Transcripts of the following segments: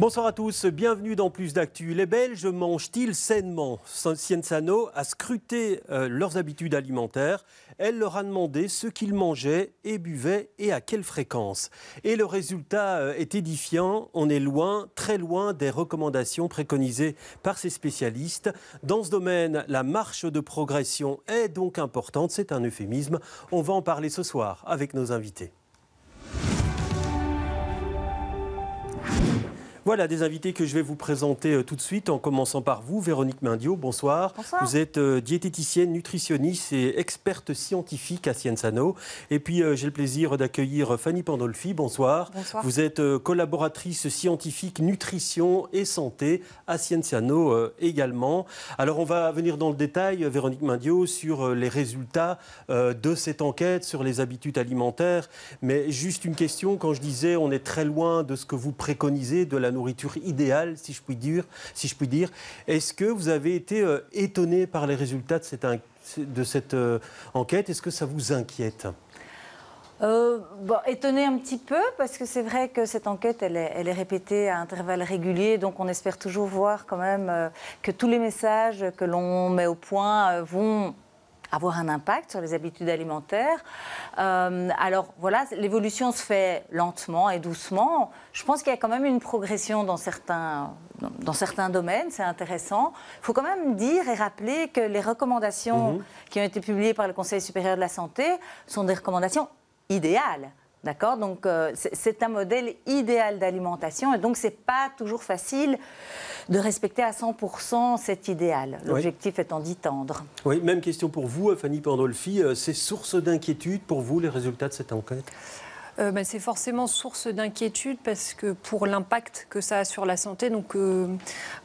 Bonsoir à tous, bienvenue dans Plus d'Actu. Les Belges mangent-ils sainement? Cienzano a scruté leurs habitudes alimentaires. Elle leur a demandé ce qu'ils mangeaient et buvaient et à quelle fréquence. Et le résultat est édifiant. On est loin, très loin des recommandations préconisées par ces spécialistes. Dans ce domaine, la marche de progression est donc importante. C'est un euphémisme. On va en parler ce soir avec nos invités. Voilà des invités que je vais vous présenter tout de suite, en commençant par vous, Véronique Mindio, bonsoir. Bonsoir. Vous êtes diététicienne, nutritionniste et experte scientifique à Cienzano. Et puis j'ai le plaisir d'accueillir Fanny Pandolfi, bonsoir. Bonsoir. Vous êtes collaboratrice scientifique nutrition et santé à Cienzano également. Alors on va venir dans le détail, Véronique Mindio, sur les résultats de cette enquête sur les habitudes alimentaires. Mais juste une question, quand je disais on est très loin de ce que vous préconisez, de la nourriture idéale, si je puis dire. Est-ce que vous avez été étonné par les résultats de cette enquête? Est-ce que ça vous inquiète? Étonné un petit peu, parce que c'est vrai que cette enquête, elle est répétée à intervalles réguliers, donc on espère toujours voir quand même que tous les messages que l'on met au point vont avoir un impact sur les habitudes alimentaires. Alors voilà, l'évolution se fait lentement et doucement. Je pense qu'il y a quand même une progression dans certains domaines, c'est intéressant. Il faut quand même dire et rappeler que les recommandations qui ont été publiées par le Conseil supérieur de la santé sont des recommandations idéales. D'accord, donc c'est un modèle idéal d'alimentation et donc c'est pas toujours facile de respecter à 100% cet idéal. L'objectif étant d'y tendre. Oui, même question pour vous, Fanny Pandolfi. C'est source d'inquiétude pour vous les résultats de cette enquête? C'est forcément source d'inquiétude parce que pour l'impact que ça a sur la santé, donc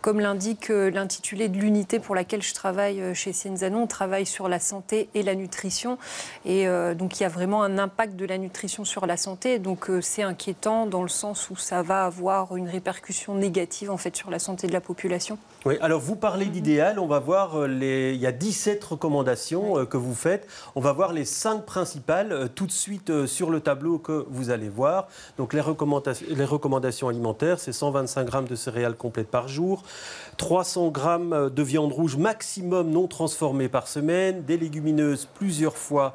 comme l'indique l'intitulé de l'unité pour laquelle je travaille chez Cienzano, on travaille sur la santé et la nutrition et donc il y a vraiment un impact de la nutrition sur la santé, donc c'est inquiétant dans le sens où ça va avoir une répercussion négative en fait sur la santé de la population. Oui, alors vous parlez d'idéal, on va voir, il y a 17 recommandations que vous faites, on va voir les 5 principales tout de suite sur le tableau que vous allez voir. Donc les recommandations alimentaires, c'est 125 grammes de céréales complètes par jour, 300 grammes de viande rouge maximum non transformée par semaine, des légumineuses plusieurs fois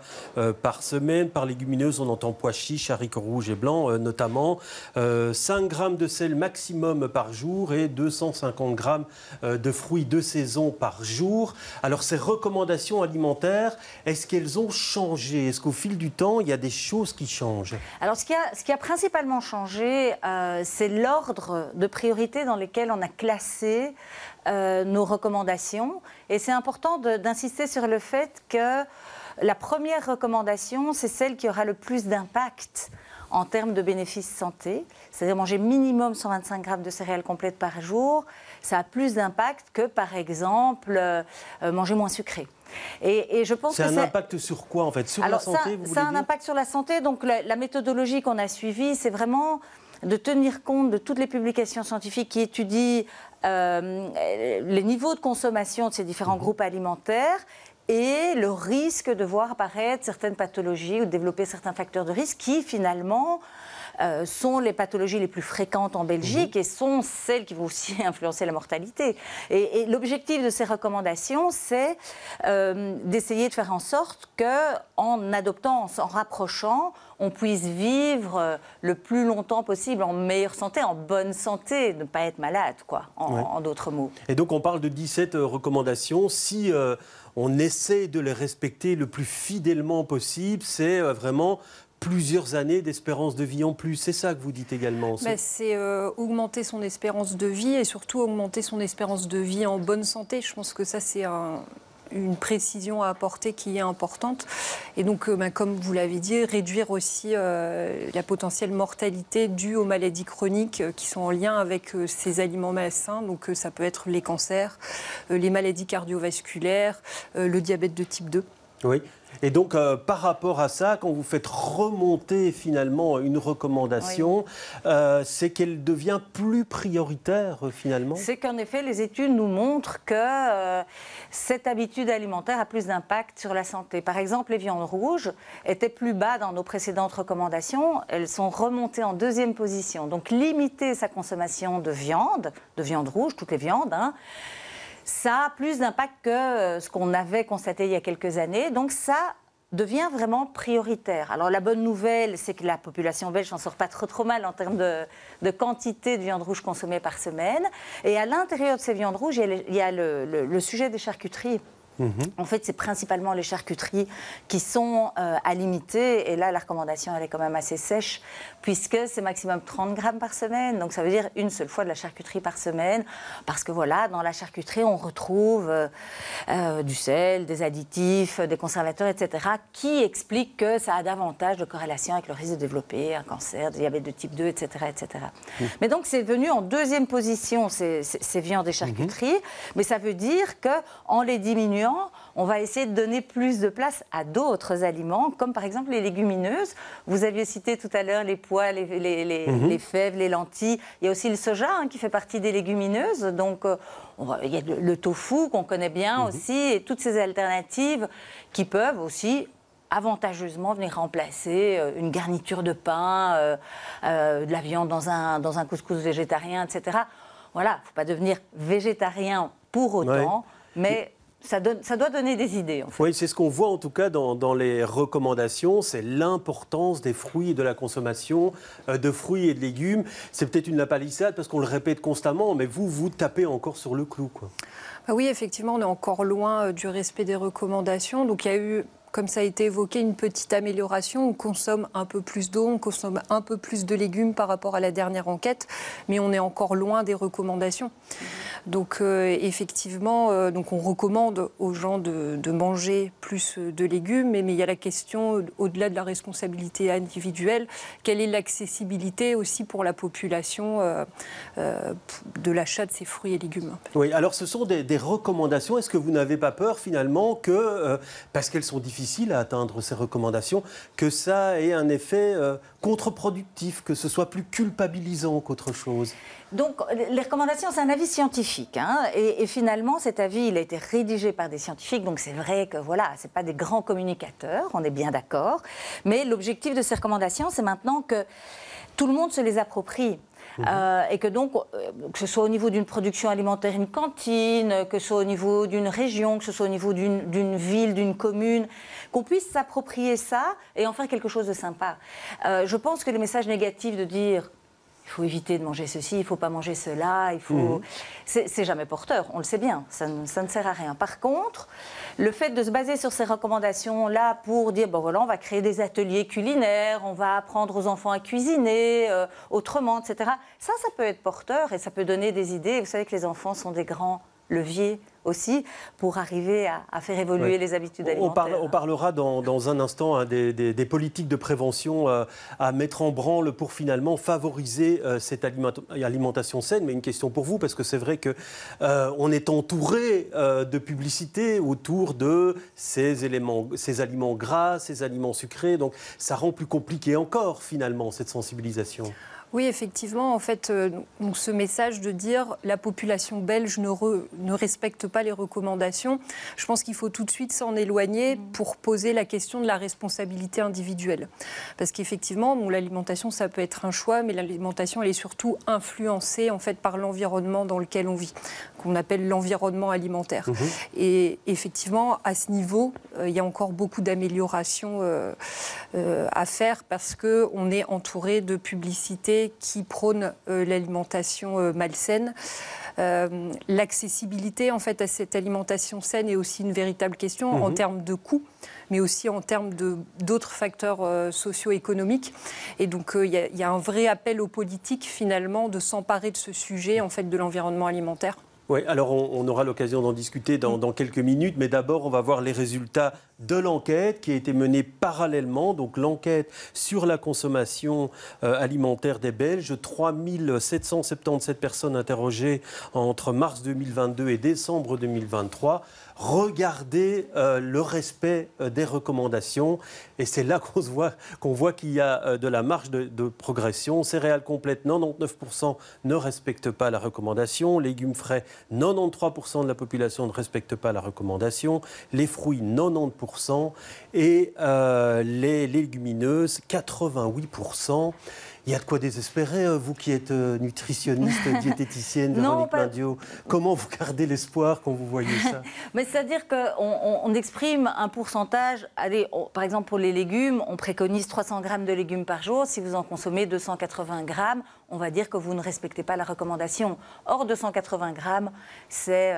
par semaine. Par légumineuses, on entend pois chiches, haricots rouges et blancs notamment, 5 grammes de sel maximum par jour et 250 grammes de fruits de saison par jour. Alors ces recommandations alimentaires, est-ce qu'elles ont changé? Est-ce qu'au fil du temps, il y a des choses qui changent? Alors ce qui a principalement changé, c'est l'ordre de priorité dans lequel on a classé nos recommandations. Et c'est important d'insister sur le fait que la première recommandation, c'est celle qui aura le plus d'impact en termes de bénéfices santé, c'est-à-dire manger minimum 125 grammes de céréales complètes par jour, ça a plus d'impact que, par exemple, manger moins sucré. Et je pense c'est un impact sur quoi, en fait? Sur la santé, vous voulez dire? Ça a un impact sur la santé. Donc, la méthodologie qu'on a suivie, c'est vraiment de tenir compte de toutes les publications scientifiques qui étudient les niveaux de consommation de ces différents groupes alimentaires et le risque de voir apparaître certaines pathologies ou de développer certains facteurs de risque qui, finalement, sont les pathologies les plus fréquentes en Belgique et sont celles qui vont aussi influencer la mortalité. Et l'objectif de ces recommandations, c'est d'essayer de faire en sorte qu'en adoptant, en s'en rapprochant, on puisse vivre le plus longtemps possible en meilleure santé, en bonne santé, ne pas être malade, quoi, en d'autres mots. Et donc on parle de 17 recommandations. Si on essaie de les respecter le plus fidèlement possible, c'est vraiment plusieurs années d'espérance de vie en plus. C'est ça que vous dites également? C'est augmenter son espérance de vie et surtout augmenter son espérance de vie en bonne santé. Je pense que ça, c'est une précision à apporter qui est importante. Et donc, comme vous l'avez dit, réduire aussi la potentielle mortalité due aux maladies chroniques qui sont en lien avec ces aliments malsains. Donc, ça peut être les cancers, les maladies cardiovasculaires, le diabète de type 2. Oui. Et donc, par rapport à ça, quand vous faites remonter finalement une recommandation, c'est qu'elle devient plus prioritaire finalement? C'est qu'en effet, les études nous montrent que cette habitude alimentaire a plus d'impact sur la santé. Par exemple, les viandes rouges étaient plus bas dans nos précédentes recommandations. Elles sont remontées en 2e position. Donc, limiter sa consommation de viande rouge, toutes les viandes, hein, ça a plus d'impact que ce qu'on avait constaté il y a quelques années. Donc ça devient vraiment prioritaire. Alors la bonne nouvelle, c'est que la population belge n'en sort pas trop mal en termes de quantité de viande rouge consommée par semaine. Et à l'intérieur de ces viandes rouges, il y a le sujet des charcuteries. En fait, c'est principalement les charcuteries qui sont à limiter. Et là, la recommandation, elle est quand même assez sèche, puisque c'est maximum 30 grammes par semaine. Donc, ça veut dire une seule fois de la charcuterie par semaine. Parce que voilà, dans la charcuterie, on retrouve du sel, des additifs, des conservateurs, etc., qui expliquent que ça a davantage de corrélation avec le risque de développer un cancer, du diabète de type 2, etc., etc. Mais donc, c'est venu en 2e position, ces viandes et charcuteries. Mais ça veut dire qu'en les diminuant, on va essayer de donner plus de place à d'autres aliments, comme par exemple les légumineuses. Vous aviez cité tout à l'heure les pois, les fèves, les lentilles. Il y a aussi le soja qui fait partie des légumineuses. Donc, il y a le tofu qu'on connaît bien aussi, et toutes ces alternatives qui peuvent aussi avantageusement venir remplacer une garniture de pain, de la viande dans un couscous végétarien, etc. Voilà, il ne faut pas devenir végétarien pour autant, mais ça doit donner des idées. En fait. Oui, c'est ce qu'on voit en tout cas dans les recommandations, c'est l'importance des fruits et de la consommation de fruits et de légumes. C'est peut-être une lapalissade parce qu'on le répète constamment, mais vous tapez encore sur le clou, quoi. Oui, effectivement, on est encore loin du respect des recommandations. Donc il y a eu, comme ça a été évoqué, une petite amélioration. On consomme un peu plus d'eau, on consomme un peu plus de légumes par rapport à la dernière enquête, mais on est encore loin des recommandations. Donc effectivement, donc on recommande aux gens de manger plus de légumes, mais il y a la question, au-delà de la responsabilité individuelle, quelle est l'accessibilité aussi pour la population de l'achat de ces fruits et légumes. Oui, alors ce sont des recommandations. Est-ce que vous n'avez pas peur finalement que, parce qu'elles sont difficiles à atteindre ces recommandations, que ça ait un effet contre-productif, que ce soit plus culpabilisant qu'autre chose? Donc, les recommandations, c'est un avis scientifique. Et finalement, cet avis, il a été rédigé par des scientifiques. Donc, c'est vrai que, voilà, ce n'est pas des grands communicateurs, on est bien d'accord. Mais l'objectif de ces recommandations, c'est maintenant que tout le monde se les approprie. Et que donc, que ce soit au niveau d'une production alimentaire, une cantine, que ce soit au niveau d'une région, que ce soit au niveau d'une ville, d'une commune, qu'on puisse s'approprier ça et en faire quelque chose de sympa. Je pense que les messages négatifs de dire il faut éviter de manger ceci, il ne faut pas manger cela, il faut... C'est jamais porteur, on le sait bien, ça ne sert à rien. Par contre, le fait de se baser sur ces recommandations-là pour dire, bon voilà, on va créer des ateliers culinaires, on va apprendre aux enfants à cuisiner autrement, etc. Ça peut être porteur et ça peut donner des idées. Vous savez que les enfants sont des grands leviers aussi pour arriver à faire évoluer les habitudes alimentaires. On parlera dans un instant des politiques de prévention à mettre en branle pour finalement favoriser cette alimentation saine. Mais une question pour vous, parce que c'est vrai qu'on est entouré de publicité autour de ces aliments gras, ces aliments sucrés. Donc ça rend plus compliqué encore finalement cette sensibilisation. Oui, effectivement, en fait, donc ce message de dire la population belge ne respecte pas les recommandations, je pense qu'il faut tout de suite s'en éloigner pour poser la question de la responsabilité individuelle. Parce qu'effectivement, bon, l'alimentation, ça peut être un choix, mais l'alimentation, elle est surtout influencée en fait, par l'environnement dans lequel on vit, qu'on appelle l'environnement alimentaire. Et effectivement, à ce niveau, il y a encore beaucoup d'améliorations à faire parce qu'on est entouré de publicités qui prônent l'alimentation malsaine. L'accessibilité en fait, à cette alimentation saine est aussi une véritable question en termes de coûts, mais aussi en termes d'autres facteurs socio-économiques. Et donc, il y a un vrai appel aux politiques, finalement, de s'emparer de ce sujet en fait, de l'environnement alimentaire. Oui, alors on aura l'occasion d'en discuter dans quelques minutes, mais d'abord on va voir les résultats de l'enquête qui a été menée parallèlement, donc l'enquête sur la consommation alimentaire des Belges, 3777 personnes interrogées entre mars 2022 et décembre 2023. Regardez le respect des recommandations et c'est là qu'on voit qu'il y a de la marge de progression. Céréales complètes, 99% ne respectent pas la recommandation. Légumes frais, 93% de la population ne respecte pas la recommandation. Les fruits, 90%. Et les légumineuses, 88%. Il y a de quoi désespérer, vous qui êtes nutritionniste, diététicienne, Véronique Pindio. Comment vous gardez l'espoir quand vous voyez ça? Mais c'est-à-dire qu'on exprime un pourcentage. Allez, par exemple, pour les légumes, on préconise 300 grammes de légumes par jour. Si vous en consommez 280 grammes, on va dire que vous ne respectez pas la recommandation. Or, 280 grammes, c'est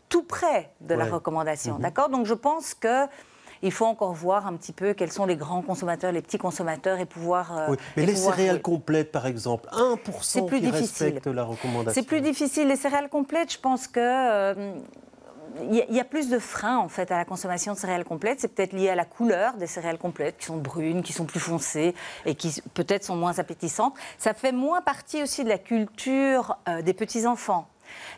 tout près de la recommandation. D'accord ? Donc, je pense que il faut encore voir un petit peu quels sont les grands consommateurs, les petits consommateurs et pouvoir... Oui, mais les céréales complètes, par exemple, 1% qui respectent la recommandation. C'est plus difficile. Les céréales complètes, je pense que... Il y a plus de freins en fait à la consommation de céréales complètes. C'est peut-être lié à la couleur des céréales complètes qui sont brunes, qui sont plus foncées et qui peut-être sont moins appétissantes. Ça fait moins partie aussi de la culture des petits-enfants.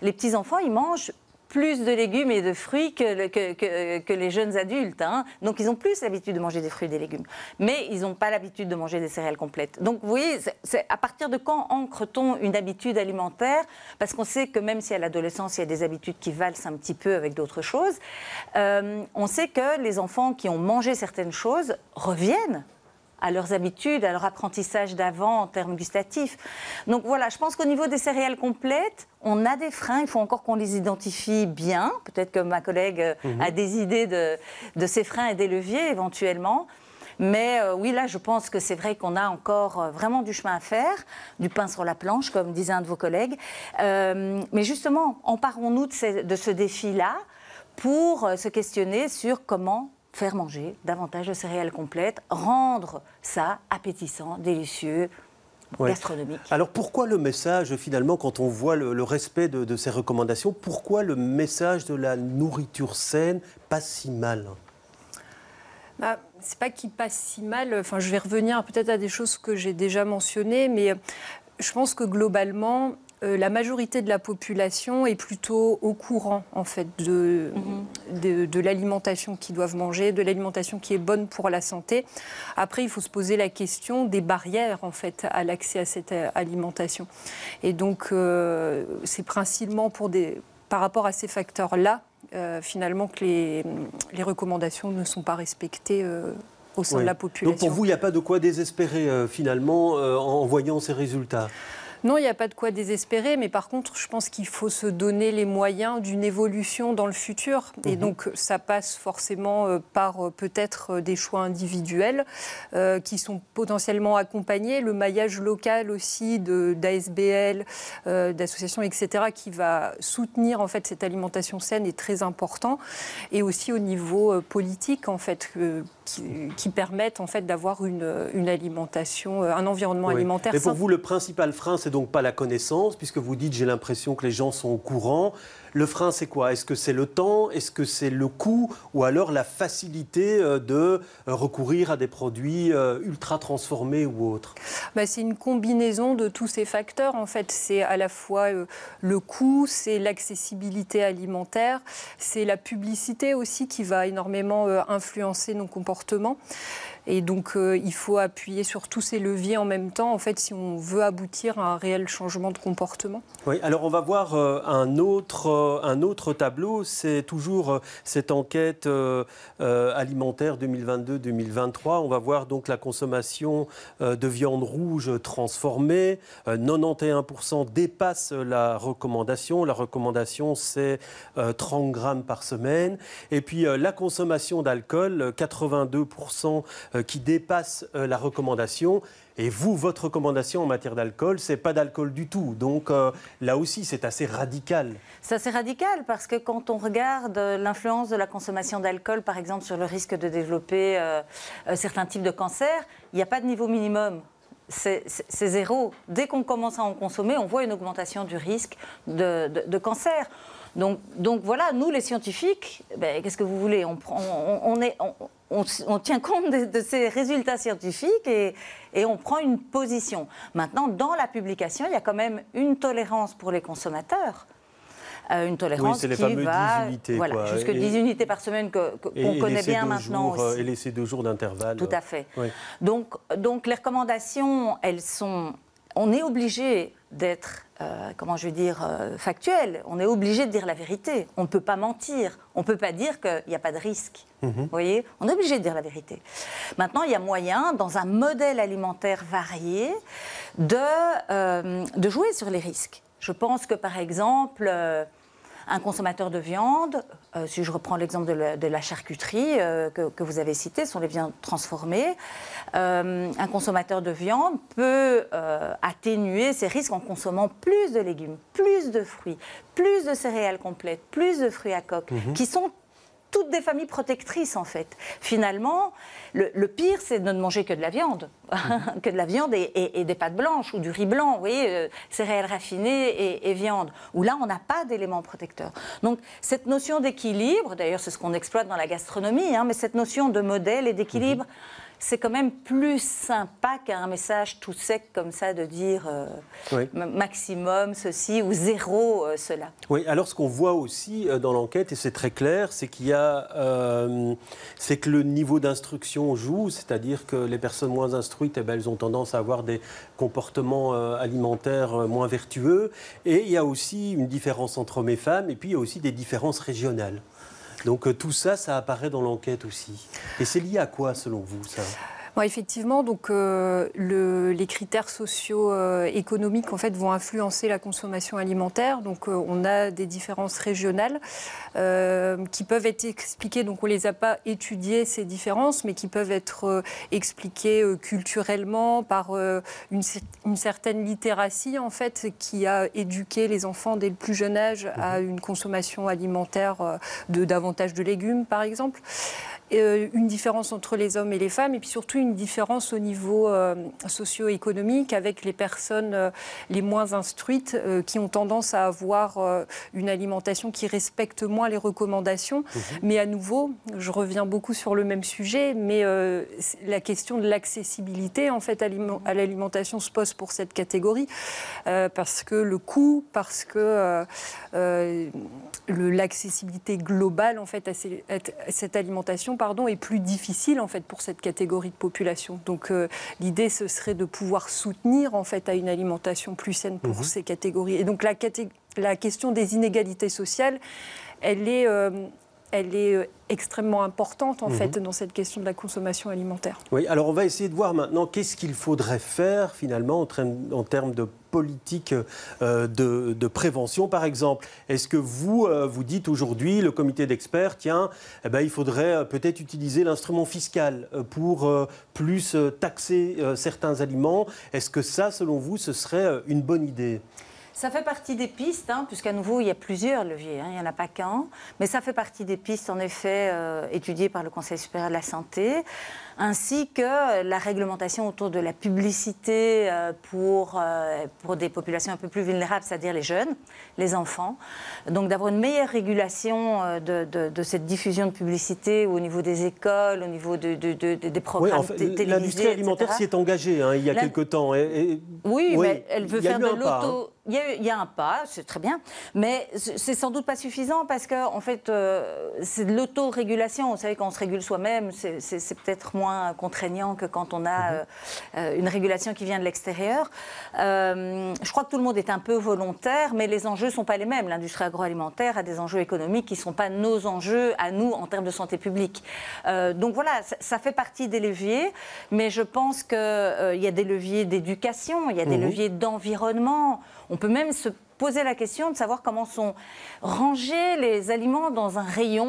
Les petits-enfants, ils mangent plus de légumes et de fruits que les jeunes adultes. Hein. Donc, ils ont plus l'habitude de manger des fruits et des légumes. Mais ils n'ont pas l'habitude de manger des céréales complètes. Donc, vous voyez, c'est à partir de quand ancre-t-on une habitude alimentaire? Parce qu'on sait que même si à l'adolescence, il y a des habitudes qui valsent un petit peu avec d'autres choses, on sait que les enfants qui ont mangé certaines choses reviennent à leurs habitudes, à leur apprentissage d'avant en termes gustatifs. Donc voilà, je pense qu'au niveau des céréales complètes, on a des freins, il faut encore qu'on les identifie bien. Peut-être que ma collègue a des idées de ces freins et des leviers éventuellement. Mais oui, là, je pense que c'est vrai qu'on a encore vraiment du chemin à faire, du pain sur la planche, comme disait un de vos collègues. Mais justement, emparons-nous de ce défi-là pour se questionner sur comment faire manger davantage de céréales complètes, rendre ça appétissant, délicieux, gastronomique. Alors pourquoi le message, finalement, quand on voit le respect de ces recommandations, pourquoi le message de la nourriture saine passe si mal ? C'est pas qu'il passe si mal, enfin, je vais revenir peut-être à des choses que j'ai déjà mentionnées, mais je pense que globalement, la majorité de la population est plutôt au courant en fait de l'alimentation qu'ils doivent manger, de l'alimentation qui est bonne pour la santé. Après, il faut se poser la question des barrières en fait à l'accès à cette alimentation. Et donc, c'est principalement par rapport à ces facteurs-là, finalement, que les recommandations ne sont pas respectées au sein de la population. Donc pour vous, il n'y a pas de quoi désespérer finalement en voyant ces résultats ? Non, il n'y a pas de quoi désespérer, mais par contre, je pense qu'il faut se donner les moyens d'une évolution dans le futur. Et donc, ça passe forcément par peut-être des choix individuels qui sont potentiellement accompagnés. Le maillage local aussi d'ASBL, d'associations, etc., qui va soutenir en fait cette alimentation saine est très important. Et aussi au niveau politique, en fait, qui permettent en fait d'avoir une alimentation, un environnement alimentaire sain. Mais pour vous, le principal frein, c'est donc pas la connaissance, puisque vous dites, j'ai l'impression que les gens sont au courant. Le frein, c'est quoi? Est-ce que c'est le temps? Est-ce que c'est le coût? Ou alors la facilité de recourir à des produits ultra transformés ou autres? C'est une combinaison de tous ces facteurs. En fait, c'est à la fois le coût, c'est l'accessibilité alimentaire, c'est la publicité aussi qui va énormément influencer nos comportements. Et donc, il faut appuyer sur tous ces leviers en même temps, en fait, si on veut aboutir à un réel changement de comportement. Oui, alors on va voir un autre tableau. C'est toujours cette enquête alimentaire 2022-2023. On va voir donc la consommation de viande rouge transformée. 91% dépasse la recommandation. La recommandation, c'est 30 grammes par semaine. Et puis, la consommation d'alcool, 82% qui dépasse la recommandation. Et vous, votre recommandation en matière d'alcool, c'est pas d'alcool du tout. Donc là aussi, c'est assez radical. C'est assez radical parce que quand on regarde l'influence de la consommation d'alcool, par exemple, sur le risque de développer certains types de cancers, il n'y a pas de niveau minimum. c'est zéro. Dès qu'on commence à en consommer, on voit une augmentation du risque de cancer. Donc voilà, nous les scientifiques, qu'est-ce que vous voulez, on tient compte de ces résultats scientifiques et on prend une position. Maintenant, dans la publication, il y a quand même une tolérance pour les consommateurs. Une tolérance les fameuses 10 unités. Voilà, jusque 10 unités par semaine qu'on connaît bien maintenant aussi. Et laisser 2 jours d'intervalle. Tout à fait. Oui. Donc les recommandations, on est obligé d'être, factuel. On est obligé de dire la vérité. On ne peut pas mentir. On ne peut pas dire qu'il n'y a pas de risque. Vous voyez, on est obligé de dire la vérité. Maintenant, il y a moyen, dans un modèle alimentaire varié, de jouer sur les risques. Je pense que, par exemple, un consommateur de viande, si je reprends l'exemple de la charcuterie que vous avez cité, ce sont les viandes transformées, un consommateur de viande peut atténuer ses risques en consommant plus de légumes, plus de fruits, plus de céréales complètes, plus de fruits à coque, qui sont toutes des familles protectrices, en fait. Finalement, le pire, c'est de ne manger que de la viande, que de la viande et des pâtes blanches ou du riz blanc, vous voyez, céréales raffinées et viande, où là, on n'a pas d'éléments protecteurs. Donc, cette notion d'équilibre, d'ailleurs, c'est ce qu'on exploite dans la gastronomie, mais cette notion de modèle et d'équilibre, c'est quand même plus sympa qu'un message tout sec comme ça de dire maximum ceci ou zéro cela. Oui, alors ce qu'on voit aussi dans l'enquête, et c'est très clair, c'est qu'il y a, c'est que le niveau d'instruction joue, c'est-à-dire que les personnes moins instruites, elles ont tendance à avoir des comportements alimentaires moins vertueux, et il y a aussi une différence entre hommes et femmes, et puis il y a aussi des différences régionales. Donc tout ça, ça apparaît dans l'enquête aussi. Et c'est lié à quoi, selon vous, ça ? Bon, effectivement, donc, les critères socio-économiques en fait, vont influencer la consommation alimentaire. Donc, on a des différences régionales qui peuvent être expliquées. Donc, on ne les a pas étudiées, ces différences, mais qui peuvent être expliquées culturellement par une certaine littératie, en fait, qui a éduqué les enfants dès le plus jeune âge à une consommation alimentaire de davantage de légumes, par exemple. Une différence entre les hommes et les femmes, et puis surtout une différence au niveau socio-économique avec les personnes les moins instruites qui ont tendance à avoir une alimentation qui respecte moins les recommandations. Mais à nouveau, je reviens beaucoup sur le même sujet, mais la question de l'accessibilité en fait, à l'alimentation se pose pour cette catégorie, parce que le coût, parce que l'accessibilité globale en fait, à cette alimentation est plus difficile en fait, pour cette catégorie de population. Donc l'idée, ce serait de pouvoir soutenir en fait, à une alimentation plus saine pour ces catégories. Et donc la question des inégalités sociales, elle est extrêmement importante en fait, dans cette question de la consommation alimentaire. Oui, alors on va essayer de voir maintenant qu'est-ce qu'il faudrait faire finalement en termes de politique de prévention, par exemple. Est-ce que vous dites aujourd'hui, le comité d'experts, tiens, il faudrait peut-être utiliser l'instrument fiscal pour plus taxer certains aliments. Est-ce que ça, selon vous, ce serait une bonne idée ? Ça fait partie des pistes, puisqu'à nouveau, il y a plusieurs leviers, il n'y en a pas qu'un. Mais ça fait partie des pistes, en effet, étudiées par le Conseil supérieur de la santé, ainsi que la réglementation autour de la publicité pour des populations un peu plus vulnérables, c'est-à-dire les jeunes, les enfants. Donc d'avoir une meilleure régulation de cette diffusion de publicité au niveau des écoles, au niveau des programmes télévisés, l'industrie alimentaire s'y est engagée il y a quelque temps. Oui, mais elle veut faire de l'auto... Il y a un pas, c'est très bien, mais c'est sans doute pas suffisant parce que, en fait, c'est de l'autorégulation. Vous savez, quand on se régule soi-même, c'est peut-être moins contraignant que quand on a une régulation qui vient de l'extérieur. Je crois que tout le monde est un peu volontaire, mais les enjeux ne sont pas les mêmes. L'industrie agroalimentaire a des enjeux économiques qui ne sont pas nos enjeux à nous en termes de santé publique. Donc voilà, ça fait partie des leviers, mais je pense qu'il y a des leviers d'éducation, il y a des leviers d'environnement. On peut même se poser la question de savoir comment sont rangés les aliments dans un rayon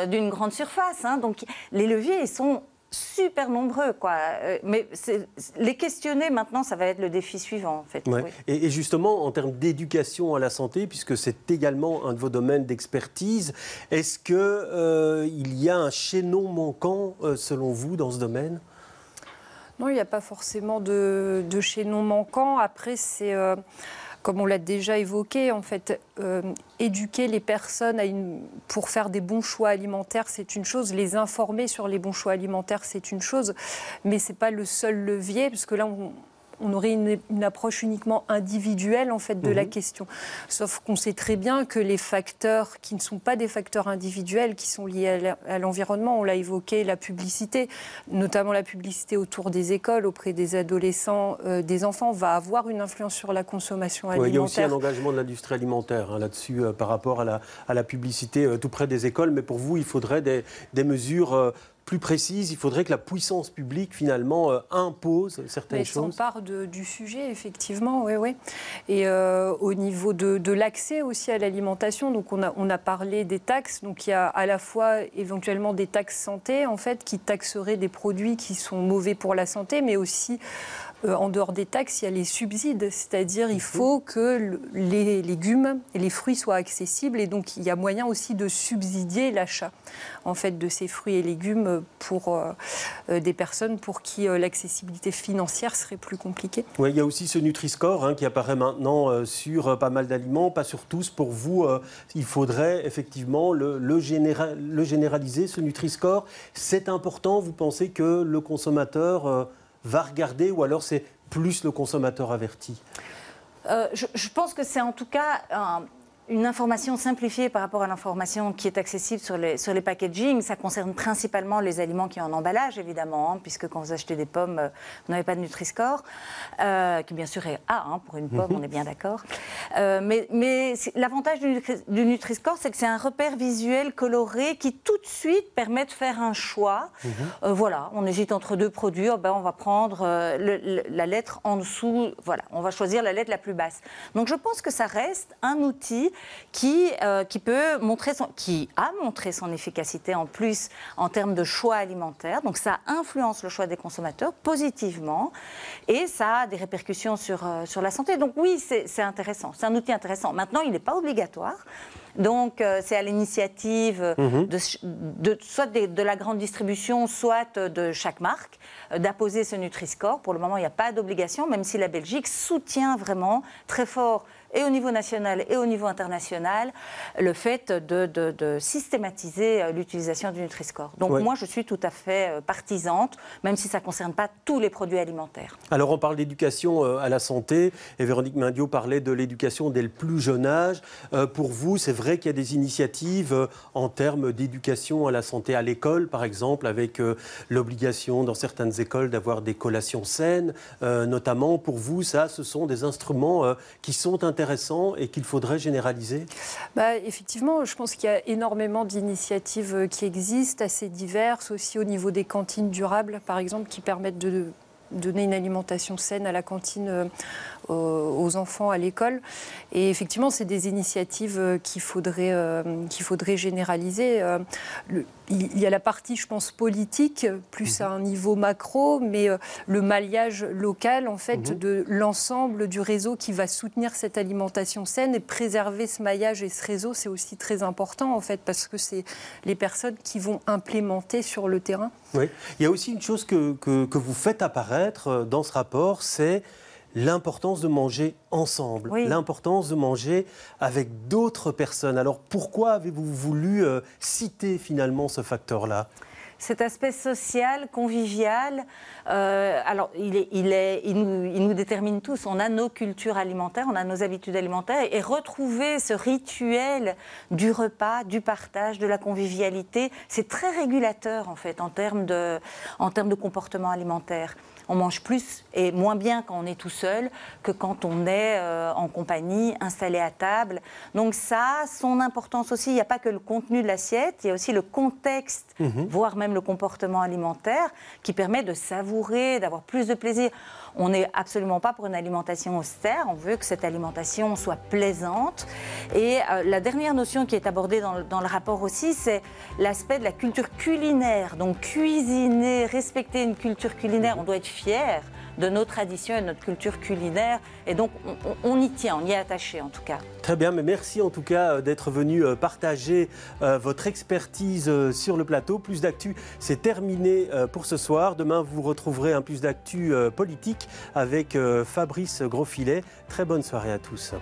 d'une grande surface. Donc les leviers, ils sont super nombreux, mais les questionner maintenant, ça va être le défi suivant, en fait. Ouais. Oui. Et justement, en termes d'éducation à la santé, puisque c'est également un de vos domaines d'expertise, est-ce qu'il y a un chaînon manquant, selon vous, dans ce domaine ? Non, il n'y a pas forcément de chaînon manquant. Après, c'est, comme on l'a déjà évoqué, en fait, éduquer les personnes pour faire des bons choix alimentaires, c'est une chose. Les informer sur les bons choix alimentaires, c'est une chose. Mais ce n'est pas le seul levier, parce que là, on aurait une approche uniquement individuelle en fait de la question. Sauf qu'on sait très bien que les facteurs qui ne sont pas des facteurs individuels, qui sont liés à l'environnement, on l'a évoqué, la publicité, notamment la publicité autour des écoles, auprès des adolescents, des enfants, va avoir une influence sur la consommation alimentaire. Il y a aussi un engagement de l'industrie alimentaire là-dessus par rapport à la publicité tout près des écoles. Mais pour vous, il faudrait des mesures plus précise, il faudrait que la puissance publique, finalement, impose certaines choses. Elle s'empare du sujet, effectivement, oui. Et au niveau de l'accès aussi à l'alimentation, donc on a parlé des taxes. Donc il y a à la fois éventuellement des taxes santé, en fait, qui taxeraient des produits qui sont mauvais pour la santé, mais aussi en dehors des taxes, il y a les subsides, c'est-à-dire il faut que les légumes et les fruits soient accessibles et donc il y a moyen aussi de subsidier l'achat en fait, de ces fruits et légumes pour des personnes pour qui l'accessibilité financière serait plus compliquée. Oui, il y a aussi ce Nutri-Score qui apparaît maintenant sur pas mal d'aliments, pas sur tous. Pour vous, il faudrait effectivement le généraliser, ce Nutri-Score. C'est important, vous pensez que le consommateur va regarder ou alors c'est plus le consommateur averti? Je pense que c'est en tout cas une information simplifiée par rapport à l'information qui est accessible sur les packaging. Ça concerne principalement les aliments qui ont en emballage, évidemment, puisque quand vous achetez des pommes, vous n'avez pas de Nutri-Score, qui bien sûr est A pour une pomme, on est bien d'accord. Mais l'avantage du Nutri-Score, c'est que c'est un repère visuel coloré qui tout de suite permet de faire un choix. Voilà, on hésite entre deux produits, on va prendre la lettre en dessous, voilà, on va choisir la lettre la plus basse. Donc je pense que ça reste un outil qui a montré son efficacité en plus en termes de choix alimentaires. Donc ça influence le choix des consommateurs positivement et ça a des répercussions sur la santé. Donc oui, c'est intéressant, c'est un outil intéressant. Maintenant, il n'est pas obligatoire. Donc, c'est à l'initiative soit de la grande distribution, soit de chaque marque, d'apposer ce Nutri-Score. Pour le moment, il n'y a pas d'obligation, même si la Belgique soutient vraiment très fort, et au niveau national et au niveau international, le fait de systématiser l'utilisation du Nutri-Score. Donc, moi, je suis tout à fait partisante, même si ça ne concerne pas tous les produits alimentaires. Alors, on parle d'éducation à la santé, et Véronique Mindiot parlait de l'éducation dès le plus jeune âge. Pour vous, c'est vrai qu'il y a des initiatives en termes d'éducation à la santé à l'école, par exemple, avec l'obligation dans certaines écoles d'avoir des collations saines, notamment. Pour vous, ça, ce sont des instruments qui sont intéressants et qu'il faudrait généraliser? Effectivement, je pense qu'il y a énormément d'initiatives qui existent, assez diverses, aussi au niveau des cantines durables, par exemple, qui permettent de donner une alimentation saine à la cantine aux enfants à l'école. Et effectivement, c'est des initiatives qu'il faudrait généraliser. Il y a la partie, je pense, politique, plus à un niveau macro, mais le maillage local, en fait, de l'ensemble du réseau qui va soutenir cette alimentation saine et préserver ce maillage et ce réseau, c'est aussi très important, en fait, parce que c'est les personnes qui vont implémenter sur le terrain. Oui. Il y a aussi une chose que vous faites apparaître dans ce rapport, c'est l'importance de manger ensemble, l'importance de manger avec d'autres personnes. Alors pourquoi avez-vous voulu citer finalement ce facteur-là ? Cet aspect social, convivial, alors il nous détermine tous. On a nos cultures alimentaires, on a nos habitudes alimentaires, et retrouver ce rituel du repas, du partage, de la convivialité, c'est très régulateur en fait en termes de comportement alimentaire. On mange plus et moins bien quand on est tout seul que quand on est en compagnie, installé à table. Donc ça a son importance aussi. Il n'y a pas que le contenu de l'assiette, il y a aussi le contexte, voire même le comportement alimentaire qui permet de savourer, d'avoir plus de plaisir. On n'est absolument pas pour une alimentation austère, on veut que cette alimentation soit plaisante. Et la dernière notion qui est abordée dans le rapport aussi, c'est l'aspect de la culture culinaire. Donc cuisiner, respecter une culture culinaire, on doit être fier de nos traditions et de notre culture culinaire. Et donc, on y tient, on y est attaché en tout cas. Très bien, mais merci en tout cas d'être venu partager votre expertise sur le plateau. Plus d'actu, c'est terminé pour ce soir. Demain, vous retrouverez un plus d'actu politique avec Fabrice Grosfilet. Très bonne soirée à tous.